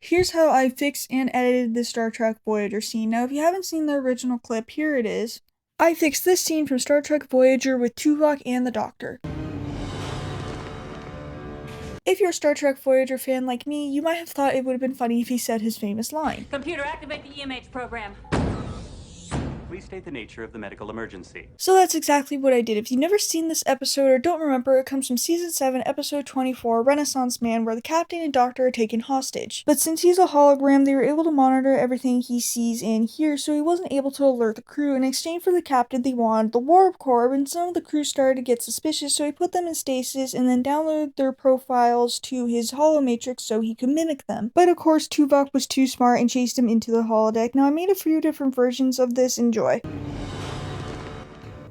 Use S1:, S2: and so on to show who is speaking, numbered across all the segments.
S1: Here's how I fixed and edited the Star Trek Voyager scene. Now, if you haven't seen the original clip, here it is. I fixed this scene from Star Trek Voyager with Tuvok and the Doctor. If you're a Star Trek Voyager fan like me, you might have thought it would have been funny if he said his famous line.
S2: Computer, activate the EMH program.
S3: Please state the nature of the medical emergency.
S1: So that's exactly what I did. If you've never seen this episode or don't remember, it comes from Season 7, Episode 24, Renaissance Man, where the Captain and Doctor are taken hostage. But since he's a hologram, they were able to monitor everything he sees and hears, so he wasn't able to alert the crew. In exchange for the Captain, they wanted the warp core, and some of the crew started to get suspicious, so he put them in stasis and then downloaded their profiles to his holomatrix so he could mimic them. But of course, Tuvok was too smart and chased him into the holodeck. Now, I made a few different versions of this. Enjoy.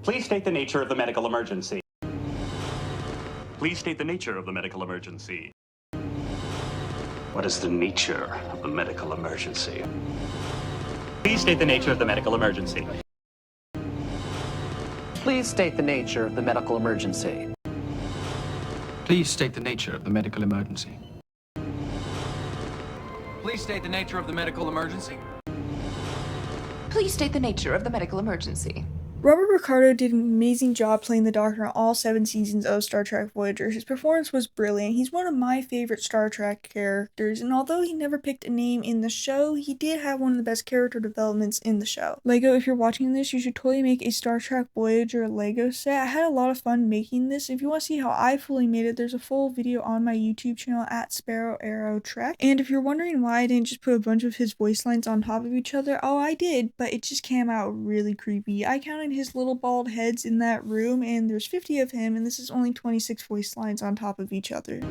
S3: Please state the nature of the medical emergency.
S4: Please state the nature of the medical emergency.
S3: What is the nature of the medical emergency? Please state the nature of the medical emergency.
S5: Please state the nature of the medical emergency.
S6: Please state the nature of the medical emergency.
S7: Please state the nature of the medical emergency.
S8: Please state the nature of the medical emergency.
S1: Robert Ricardo did an amazing job playing the Doctor in all 7 seasons of Star Trek Voyager. His performance was brilliant. He's one of my favorite Star Trek characters, and although he never picked a name in the show, he did have one of the best character developments in the show. Lego, if you're watching this, you should totally make a Star Trek Voyager Lego set. I had a lot of fun making this. If you want to see how I fully made it, there's a full video on my YouTube channel at Sparrow Arrow Trek. And if you're wondering why I didn't just put a bunch of his voice lines on top of each other, oh, I did, but it just came out really creepy. I counted his little bald heads in that room, and there's 50 of him, and this is only 26 voice lines on top of each other.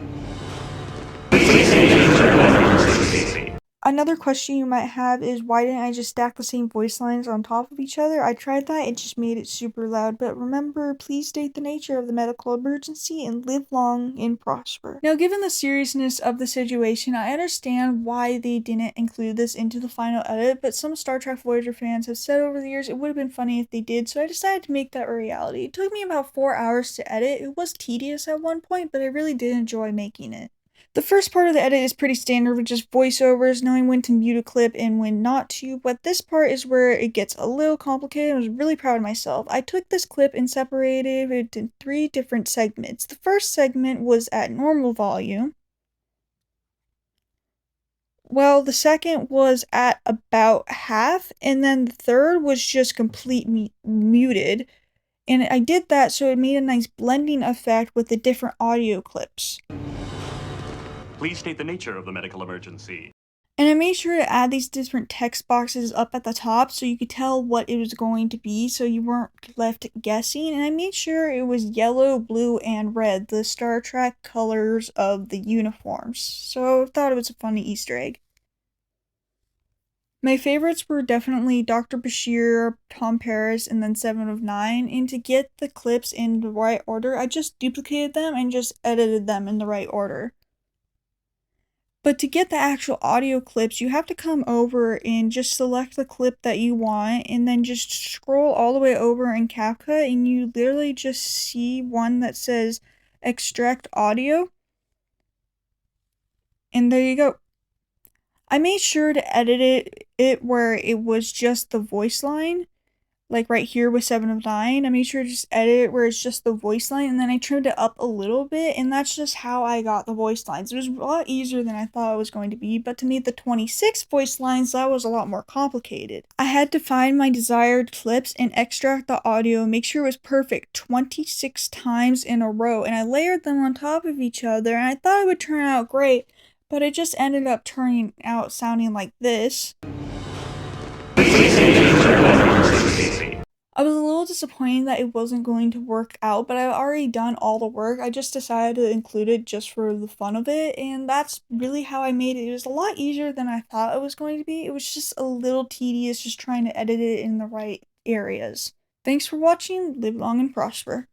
S1: Another question you might have is, why didn't I just stack the same voice lines on top of each other? I tried that, it just made it super loud, but remember, please state the nature of the medical emergency and live long and prosper. Now, given the seriousness of the situation, I understand why they didn't include this into the final edit, but some Star Trek Voyager fans have said over the years it would have been funny if they did, so I decided to make that a reality. It took me about 4 hours to edit. It was tedious at one point, but I really did enjoy making it. The first part of the edit is pretty standard with just voiceovers, knowing when to mute a clip and when not to, but this part is where it gets a little complicated. I was really proud of myself. I took this clip and separated it into 3 different segments. The first segment was at normal volume, well, the second was at about half, and then the third was just completely muted. And I did that so it made a nice blending effect with the different audio clips.
S4: Please state the nature of the medical emergency.
S1: And I made sure to add these different text boxes up at the top so you could tell what it was going to be so you weren't left guessing. And I made sure it was yellow, blue, and red, the Star Trek colors of the uniforms. So I thought it was a funny Easter egg. My favorites were definitely Dr. Bashir, Tom Paris, and then 7 of 9. And to get the clips in the right order, I just duplicated them and just edited them in the right order. But to get the actual audio clips, you have to come over and just select the clip that you want and then just scroll all the way over in CapCut and you literally just see one that says extract audio. And there you go. I made sure to edit it where it was just the voice line. Like right here with 7 of 9, I made sure to just edit it where it's just the voice line, and then I trimmed it up a little bit, and that's just how I got the voice lines. It was a lot easier than I thought it was going to be, but to make the 26 voice lines, that was a lot more complicated. I had to find my desired clips and extract the audio, make sure it was perfect 26 times in a row, and I layered them on top of each other, and I thought it would turn out great, but it just ended up turning out sounding like this. I was a little disappointed that it wasn't going to work out, but I've already done all the work. I just decided to include it just for the fun of it, and that's really how I made it. It was a lot easier than I thought it was going to be. It was just a little tedious just trying to edit it in the right areas. Thanks for watching. Live long and prosper.